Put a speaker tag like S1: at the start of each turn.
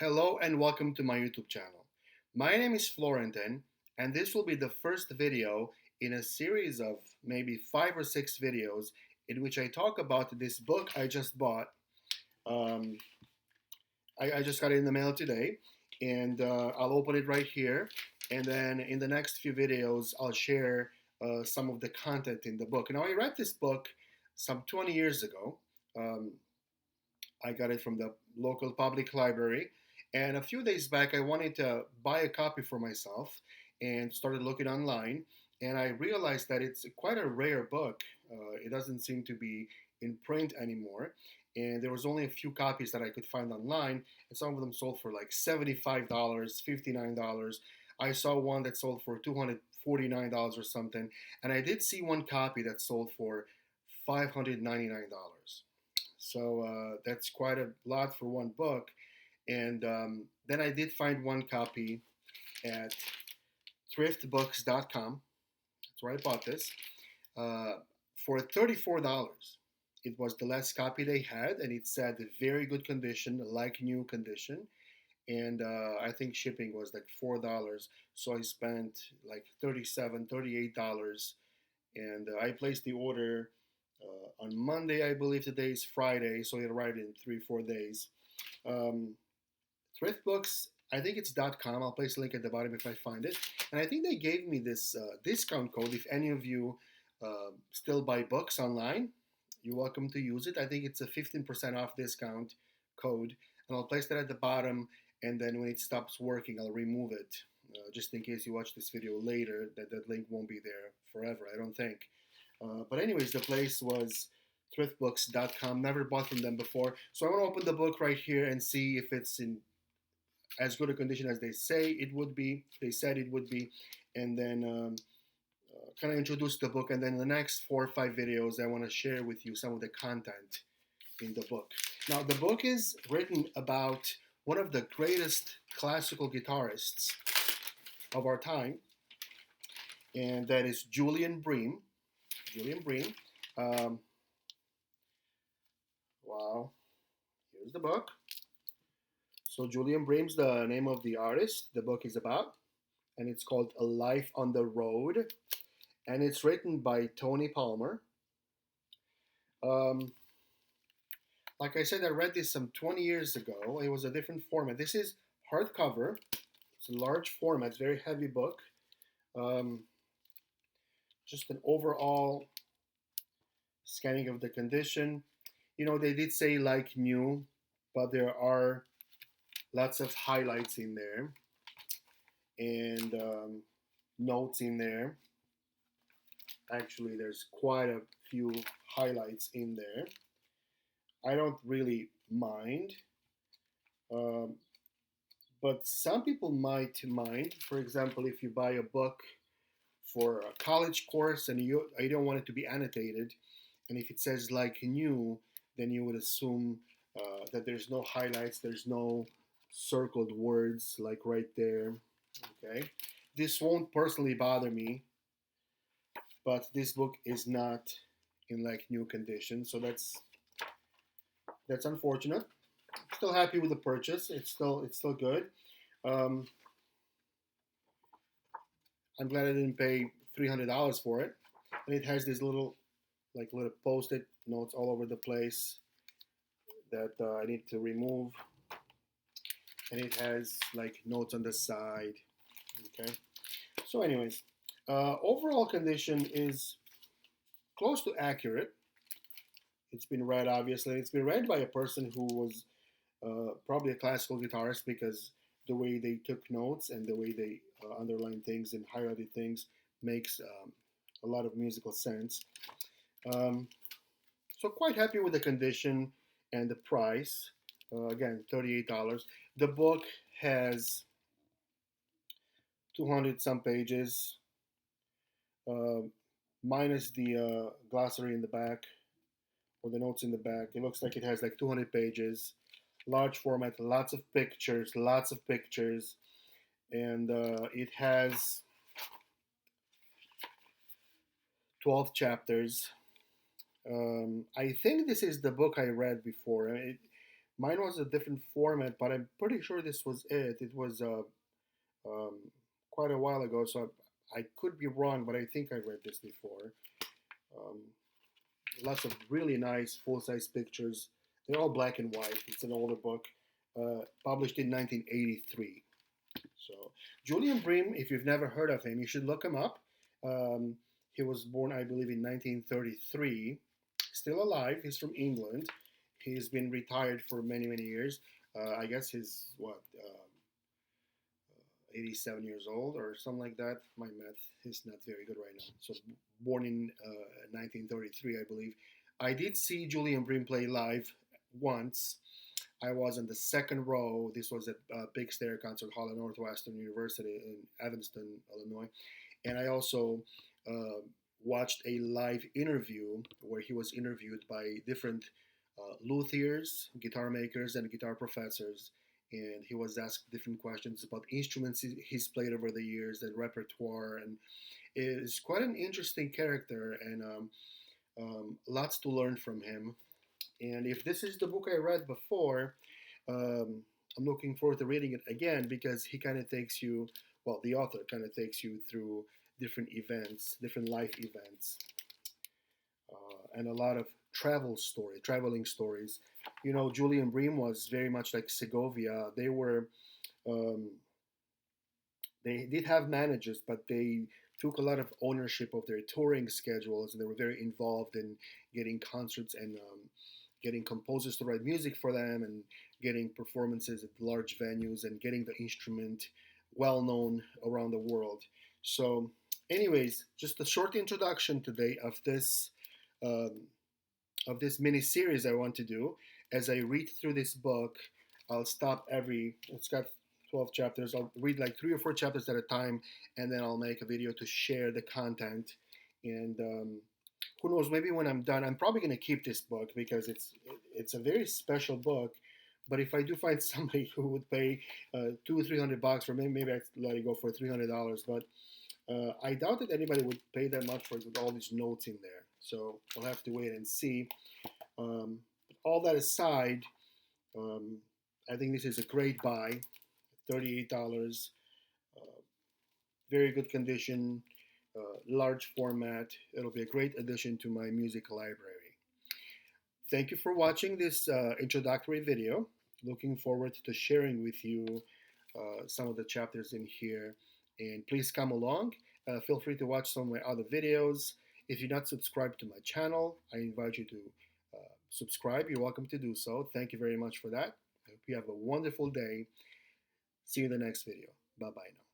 S1: Hello and welcome to my YouTube channel. My name is Florentin, and this will be the first video in a series of maybe 5 or 6 videos in which I talk about this book I just bought. Um, I just got it in the mail today, and I'll open it right here. And then in the next few videos, I'll share some of the content in the book. Now, I read this book some 20 years ago. Um, I got it from the local public library. And a few days back, I wanted to buy a copy for myself and started looking online. And I realized that it's quite a rare book. It doesn't seem to be in print anymore. And there was only a few copies that I could find online. And some of them sold for like $75, $59. I saw one that sold for $249 or something. And I did see one copy that sold for $599. So that's quite a lot for one book. And then I did find one copy at thriftbooks.com. That's where I bought this uh, for $34. It was the last copy they had, and it said very good condition, like new condition. And I think shipping was like $4. So I spent like $38, and I placed the order on Monday. I believe today is Friday, so it'll arrive in 3 4 days. Um, Thrift Books, I think it's .com. I'll place a link at the bottom if I find it. And I think they gave me this discount code. If any of you still buy books online, you're welcome to use it. I think it's a 15% off discount code. And I'll place that at the bottom. And then when it stops working, I'll remove it. Just in case you watch this video later, that link won't be there forever, I don't think. But anyways, the place was thriftbooks.com. Never bought from them before. So I want to open the book right here and see if it's in as good a condition as they say it would be. They said it would be. And then kind of introduce the book. And then in the next 4 or 5 videos, I want to share with you some of the content in the book. Now, the book is written about one of the greatest classical guitarists of our time, and that is Julian Bream. Julian Bream. Um, wow. Here's the book. So Julian Bream's the name of the artist the book is about, and it's called A Life on the Road, and it's written by Tony Palmer. Um, like I said, I read this some 20 years ago. It was a different format. This is hardcover. It's a large format, it's a very heavy book. Um, just an overall scanning of the condition. You know, they did say like new, but there are lots of highlights in there and notes in there. Actually, there's quite a few highlights in there. I don't really mind, um, but some people might mind. For example, if you buy a book for a college course and you don't want it to be annotated, and if it says like new, then you would assume that there's no highlights, there's no circled words like right there. Okay, this won't personally bother me, but this book is not in like new condition, so that's unfortunate. Still happy with the purchase. It's still good. Um, I'm glad I didn't pay $300 for it, and it has these little post-it notes all over the place that I need to remove, and it has like notes on the side. Okay. So, anyways, overall condition is close to accurate. It's been read, obviously. It's been read by a person who was probably a classical guitarist because the way they took notes and the way they underlined things and highlighted things makes a lot of musical sense. Um, so quite happy with the condition and the price. Again, $38. The book has 200 some pages, uh, minus the glossary in the back or the notes in the back. It looks like it has like 200 pages, large format, lots of pictures, and it has 12 chapters. I think this is the book I read before. Mine was a different format, but I'm pretty sure this was it. It was um, quite a while ago, so I could be wrong, but I think I read this before. Um, Lots of really nice full size pictures. They're all black and white. It's an older book, published in 1983. So, Julian Bream, if you've never heard of him, you should look him up. Um, he was born, I believe, in 1933. Still alive. He's from England. He's been retired for many, many years. I guess he's, what, 87 years old or something like that. My math is not very good right now. So, born in 1933, I believe. I did see Julian Bream play live once. I was in the second row. This was at Big Stair Concert Hall at Northwestern University in Evanston, Illinois. And I also uh, watched a live interview where he was interviewed by different luthiers, guitar makers, and guitar professors. And he was asked different questions about instruments he's played over the years and repertoire. And it's quite an interesting character and lots to learn from him. And if this is the book I read before, um, I'm looking forward to reading it again because he kind of takes you, well, the author kind of takes you through different events, different life events, and a lot of traveling stories. You know, Julian Bream was very much like Segovia. Um, they did have managers, but they took a lot of ownership of their touring schedules, and they were very involved in getting concerts and getting composers to write music for them, and getting performances at large venues, and getting the instrument well known around the world. So, anyways, just a short introduction today um, of this mini series I want to do. As I read through this book, I'll stop every, it's got 12 chapters. I'll read like 3 or 4 chapters at a time, and then I'll make a video to share the content. And who knows, maybe when I'm done, I'm probably going to keep this book because it's a very special book. But if I do find somebody who would pay $200-300 for me, maybe I'd let it go for $300. But I doubt that anybody would pay that much for it with all these notes in there. So we'll have to wait and see. Um, all that aside, um, I think this is a great buy. $38, uh, very good condition, large format. It'll be a great addition to my music library. Thank you for watching this introductory video. Looking forward to sharing with you some of the chapters in here. And please come along. Feel free to watch some of my other videos. If you're not subscribed to my channel, I invite you to subscribe. You're welcome to do so. Thank you very much for that. I hope you have a wonderful day. See you in the next video. Bye bye now.